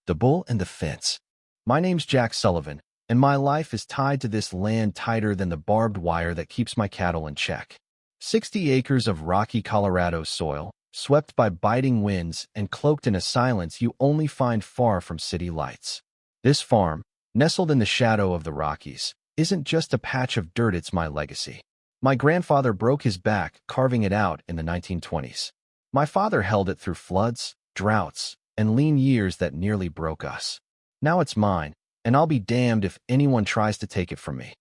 The Bull and the Fence. My name's Jack Sullivan, and my life is tied to this land tighter than the barbed wire that keeps my cattle in check. 60 acres of rocky Colorado soil, swept by biting winds and cloaked in a silence you only find far from city lights. This farm, nestled in the shadow of the Rockies, isn't just a patch of dirt, it's my legacy. My grandfather broke his back carving it out in the 1920s. My father held it through floods, droughts, and lean years that nearly broke us. Now it's mine, and I'll be damned if anyone tries to take it from me.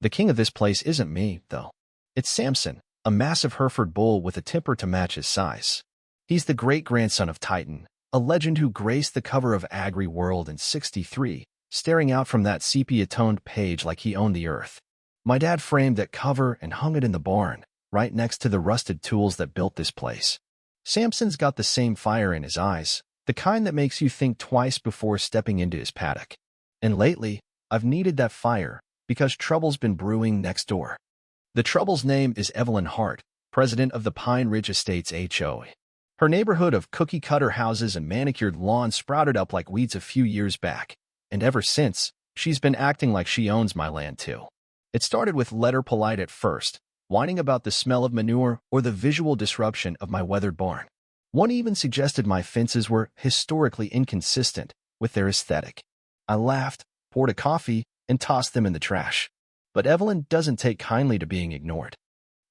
The king of this place isn't me, though. It's Samson, a massive Hereford bull with a temper to match his size. He's the great-grandson of Titan, a legend who graced the cover of Agri World in '63, staring out from that sepia-toned page like he owned the earth. My dad framed that cover and hung it in the barn, right next to the rusted tools that built this place. Samson's got the same fire in his eyes, the kind that makes you think twice before stepping into his paddock. And lately, I've needed that fire because trouble's been brewing next door. The trouble's name is Evelyn Hart, president of the Pine Ridge Estates HOA. Her neighborhood of cookie-cutter houses and manicured lawns sprouted up like weeds a few years back, and ever since, she's been acting like she owns my land too. It started with letter polite at first, whining about the smell of manure or the visual disruption of my weathered barn. One even suggested my fences were historically inconsistent with their aesthetic. I laughed, poured a coffee, and tossed them in the trash. But Evelyn doesn't take kindly to being ignored.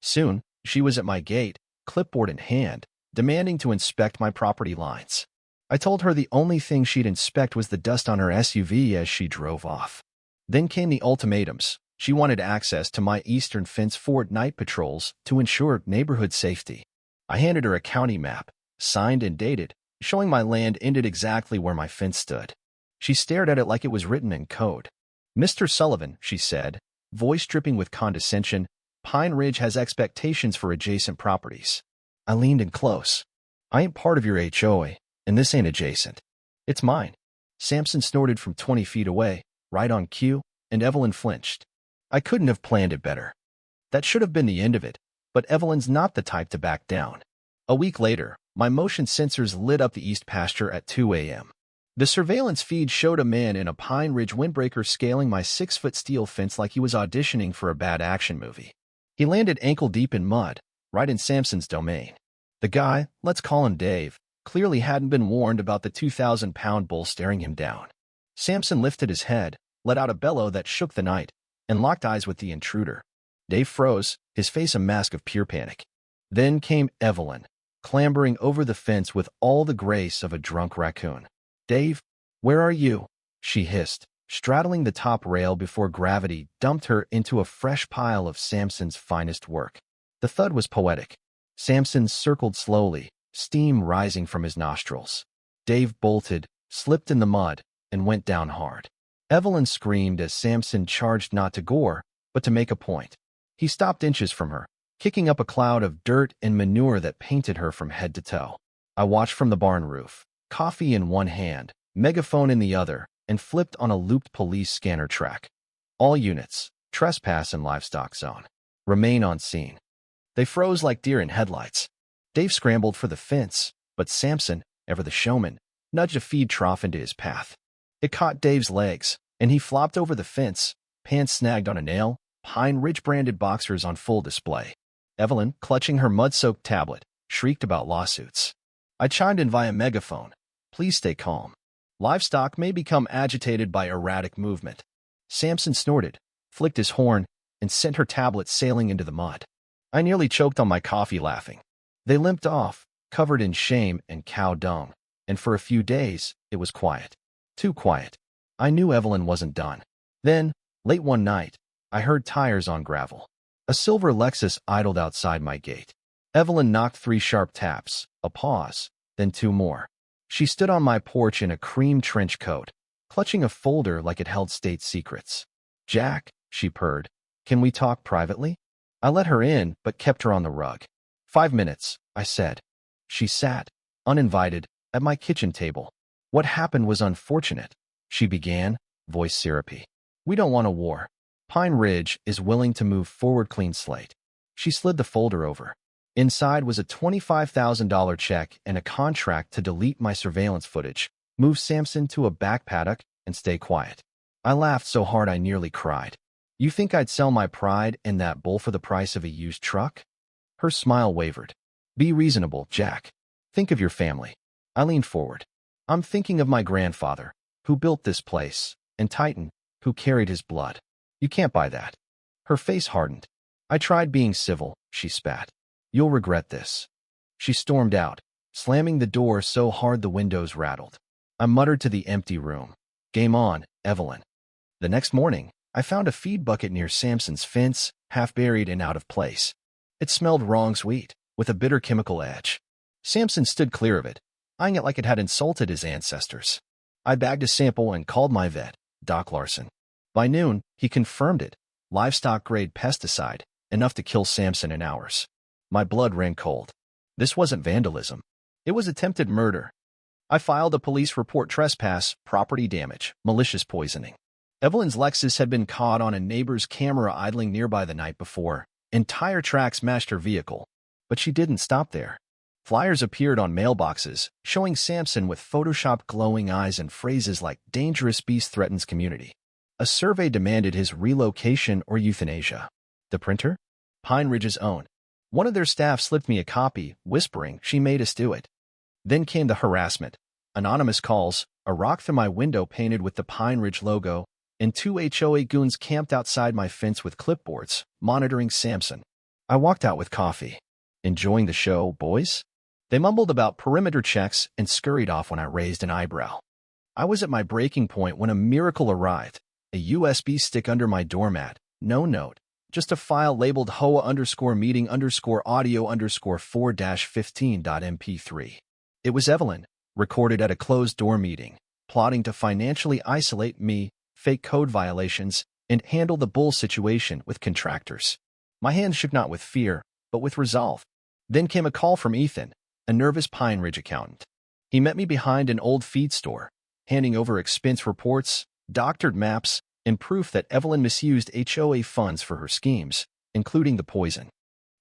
Soon, she was at my gate, clipboard in hand, demanding to inspect my property lines. I told her the only thing she'd inspect was the dust on her SUV as she drove off. Then came the ultimatums. She wanted access to my eastern fence for night patrols to ensure neighborhood safety. I handed her a county map, signed and dated, showing my land ended exactly where my fence stood. She stared at it like it was written in code. "Mr. Sullivan," she said, voice dripping with condescension, "Pine Ridge has expectations for adjacent properties." I leaned in close. "I ain't part of your HOA, and this ain't adjacent. It's mine." Samson snorted from 20 feet away, right on cue, and Evelyn flinched. I couldn't have planned it better. That should have been the end of it, but Evelyn's not the type to back down. A week later, my motion sensors lit up the east pasture at 2 a.m. The surveillance feed showed a man in a Pine Ridge windbreaker scaling my 6-foot steel fence like he was auditioning for a bad action movie. He landed ankle-deep in mud, right in Samson's domain. The guy, let's call him Dave, clearly hadn't been warned about the 2,000-pound bull staring him down. Samson lifted his head, let out a bellow that shook the night, and locked eyes with the intruder. Dave froze, his face a mask of pure panic. Then came Evelyn, clambering over the fence with all the grace of a drunk raccoon. "Dave, where are you?" she hissed, straddling the top rail before gravity dumped her into a fresh pile of Samson's finest work. The thud was poetic. Samson circled slowly, steam rising from his nostrils. Dave bolted, slipped in the mud, and went down hard. Evelyn screamed as Samson charged not to gore, but to make a point. He stopped inches from her, kicking up a cloud of dirt and manure that painted her from head to toe. I watched from the barn roof, coffee in one hand, megaphone in the other, and flipped on a looped police scanner track. "All units, trespass in livestock zone. Remain on scene." They froze like deer in headlights. Dave scrambled for the fence, but Samson, ever the showman, nudged a feed trough into his path. It caught Dave's legs, and he flopped over the fence, pants snagged on a nail, Pine Ridge-branded boxers on full display. Evelyn, clutching her mud-soaked tablet, shrieked about lawsuits. I chimed in via megaphone. "Please stay calm. Livestock may become agitated by erratic movement." Samson snorted, flicked his horn, and sent her tablet sailing into the mud. I nearly choked on my coffee laughing. They limped off, covered in shame and cow dung, and for a few days, it was quiet. Too quiet. I knew Evelyn wasn't done. Then, late one night, I heard tires on gravel. A silver Lexus idled outside my gate. Evelyn knocked 3 sharp taps, a pause, then 2 more. She stood on my porch in a cream trench coat, clutching a folder like it held state secrets. "Jack," she purred, "can we talk privately?" I let her in, but kept her on the rug. "5 minutes," I said. She sat, uninvited, at my kitchen table. "What happened was unfortunate," she began, voice syrupy. "We don't want a war. Pine Ridge is willing to move forward clean slate." She slid the folder over. Inside was a $25,000 check and a contract to delete my surveillance footage, Move Samson to a back paddock and stay quiet. I laughed so hard I nearly cried. You think I'd sell my pride and that bull for the price of a used truck? Her smile wavered. Be reasonable, Jack. Think of your family. I leaned forward. I'm thinking of my grandfather, who built this place, and Titan, who carried his blood. You can't buy that. Her face hardened. I tried being civil, she spat. You'll regret this. She stormed out, slamming the door so hard the windows rattled. I muttered to the empty room. Game on, Evelyn. The next morning, I found a feed bucket near Samson's fence, half buried and out of place. It smelled wrong sweet, with a bitter chemical edge. Samson stood clear of it, eyeing it like it had insulted his ancestors. I bagged a sample and called my vet, Doc Larson. By noon, he confirmed it. Livestock-grade pesticide, enough to kill Samson in hours. My blood ran cold. This wasn't vandalism. It was attempted murder. I filed a police report: trespass, property damage, malicious poisoning. Evelyn's Lexus had been caught on a neighbor's camera idling nearby the night before, and tire tracks matched her vehicle. But she didn't stop there. Flyers appeared on mailboxes, showing Samson with photoshopped glowing eyes and phrases like "dangerous beast threatens community." A survey demanded his relocation or euthanasia. The printer? Pine Ridge's own. One of their staff slipped me a copy, whispering she made us do it. Then came the harassment. Anonymous calls, a rock through my window painted with the Pine Ridge logo, and 2 HOA goons camped outside my fence with clipboards, monitoring Samson. I walked out with coffee. Enjoying the show, boys? They mumbled about perimeter checks and scurried off when I raised an eyebrow. I was at my breaking point when a miracle arrived. A USB stick under my doormat. No note. Just a file labeled HOA_meeting_audio_4-15.mp3. It was Evelyn, recorded at a closed-door meeting, plotting to financially isolate me, fake code violations, and handle the bull situation with contractors. My hands shook not with fear, but with resolve. Then came a call from Ethan, a nervous Pine Ridge accountant. He met me behind an old feed store, handing over expense reports, doctored maps, and proof that Evelyn misused HOA funds for her schemes, including the poison.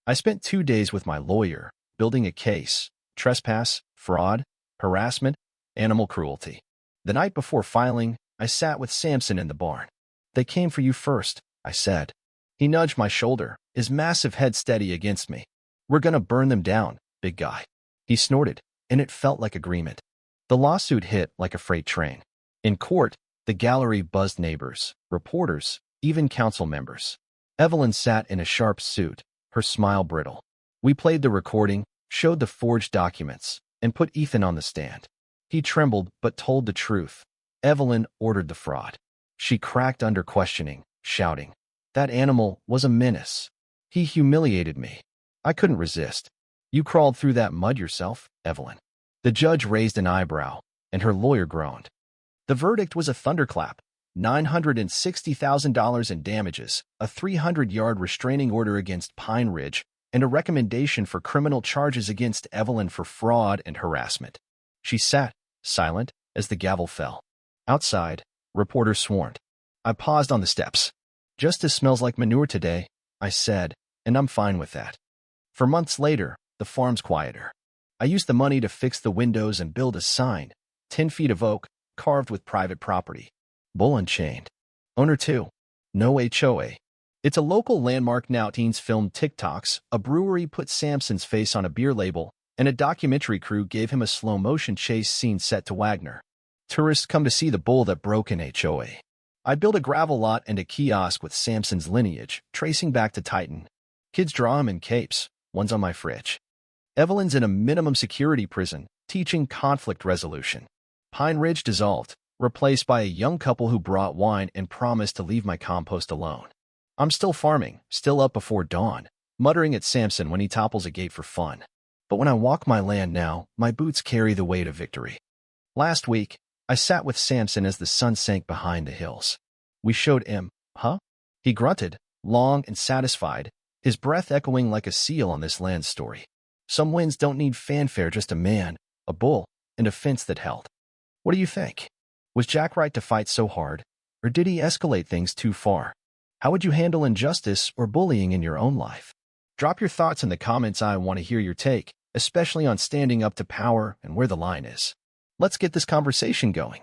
I spent 2 days with my lawyer, building a case: trespass, fraud, harassment, animal cruelty. The night before filing, I sat with Samson in the barn. They came for you first, I said. He nudged my shoulder, his massive head steady against me. We're gonna burn them down, big guy. He snorted, and it felt like agreement. The lawsuit hit like a freight train. In court, the gallery buzzed neighbors, reporters, even council members. Evelyn sat in a sharp suit, her smile brittle. We played the recording, showed the forged documents, and put Ethan on the stand. He trembled but told the truth. Evelyn ordered the fraud. She cracked under questioning, shouting, "That animal was a menace. He humiliated me. I couldn't resist." You crawled through that mud yourself, Evelyn. The judge raised an eyebrow, and her lawyer groaned. The verdict was a thunderclap: $960,000 in damages, a 300-yard restraining order against Pine Ridge, and a recommendation for criminal charges against Evelyn for fraud and harassment. She sat, silent, as the gavel fell. Outside, reporters swarmed. I paused on the steps. "Justice smells like manure today," I said, "and I'm fine with that." For months later, the farm's quieter. I used the money to fix the windows and build a sign, 10 feet of oak, carved with private property. Bull Unchained. Owner 2. No HOA. It's a local landmark now. Teens filmed TikToks, a brewery put Samson's face on a beer label, and a documentary crew gave him a slow-motion chase scene set to Wagner. Tourists come to see the bull that broke an HOA. I built a gravel lot and a kiosk with Samson's lineage, tracing back to Titan. Kids draw him in capes. One's on my fridge. Evelyn's in a minimum security prison, teaching conflict resolution. Pine Ridge dissolved, replaced by a young couple who brought wine and promised to leave my compost alone. I'm still farming, still up before dawn, muttering at Samson when he topples a gate for fun. But when I walk my land now, my boots carry the weight of victory. Last week, I sat with Samson as the sun sank behind the hills. We showed him, huh? He grunted, long and satisfied, his breath echoing like a seal on this land story. Some wins don't need fanfare, just a man, a bull, and a fence that held. What do you think? Was Jack right to fight so hard, or did he escalate things too far? How would you handle injustice or bullying in your own life? Drop your thoughts in the comments. I want to hear your take, especially on standing up to power and where the line is. Let's get this conversation going.